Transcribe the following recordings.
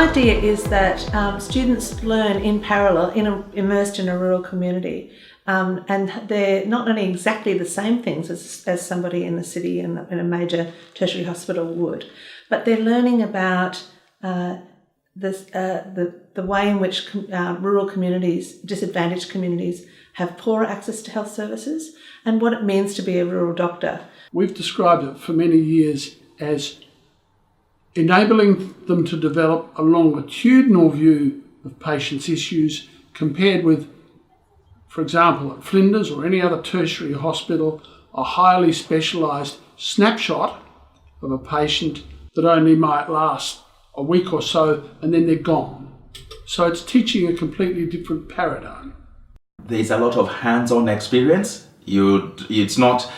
idea is that students learn in parallel, immersed in a rural community, and they're not learning exactly the same things as somebody in the city in a major tertiary hospital would, but they're learning about the way in which rural communities, disadvantaged communities, have poorer access to health services and what it means to be a rural doctor. We've described it for many years as enabling them to develop a longitudinal view of patients' issues compared with, for example, at Flinders or any other tertiary hospital, a highly specialised snapshot of a patient that only might last a week or so and then they're gone. So it's teaching a completely different paradigm. There's a lot of hands-on experience. It's not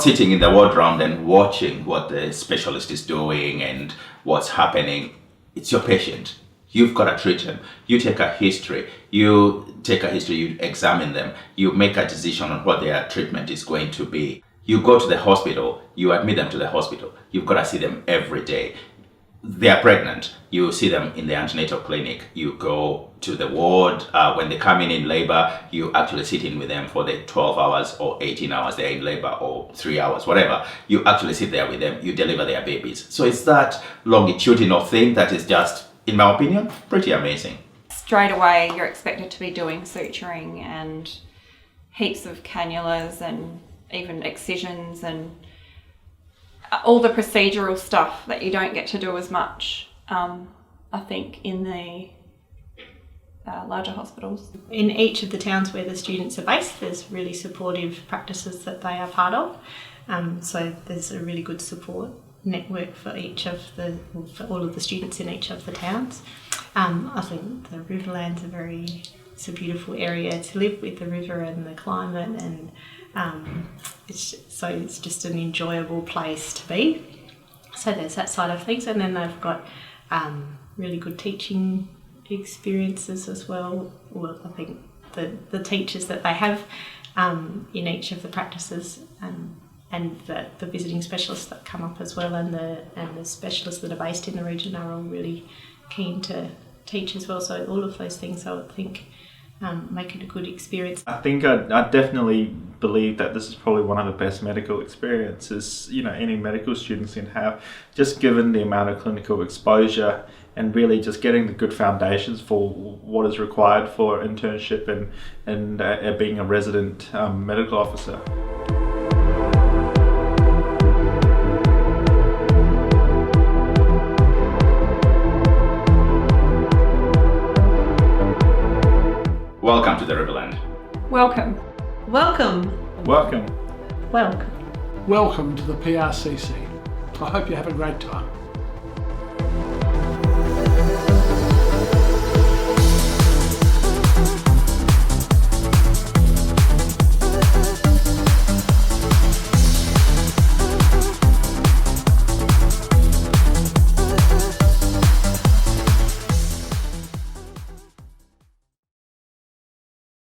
sitting in the ward round and watching what the specialist is doing and what's happening. It's your patient. You've got to treat them. You take a history, you examine them, you make a decision on what their treatment is going to be. You go to the hospital, you admit them to the hospital. You've got to see them every day. They are pregnant, you see them in the antenatal clinic. You go to the ward, when they come in labor, you actually sit in with them for the 12 hours or 18 hours they're in labor, or 3 hours, whatever. You actually sit there with them, you deliver their babies. So it's that longitudinal thing that is just, in my opinion, pretty amazing. Straight away you're expected to be doing suturing and heaps of cannulas and even excisions and all the procedural stuff that you don't get to do as much, I think, in the larger hospitals. In each of the towns where the students are based, there's really supportive practices that they are part of. So there's a really good support network for all of the students in each of the towns. I think the Riverland's it's a beautiful area to live with, the river and the climate, and it's just an enjoyable place to be. So there's that side of things, and then they've got really good teaching experiences as well. Well, I think the teachers that they have in each of the practices, and the visiting specialists that come up as well, and the specialists that are based in the region are all really keen to teach as well. So all of those things, I would think, make it a good experience. I think I definitely believe that this is probably one of the best medical experiences any medical students can have, just given the amount of clinical exposure and really just getting the good foundations for what is required for internship and being a resident medical officer. Welcome to the Riverland. Welcome. Welcome. Welcome. Welcome. Welcome to the PRCC. I hope you have a great time.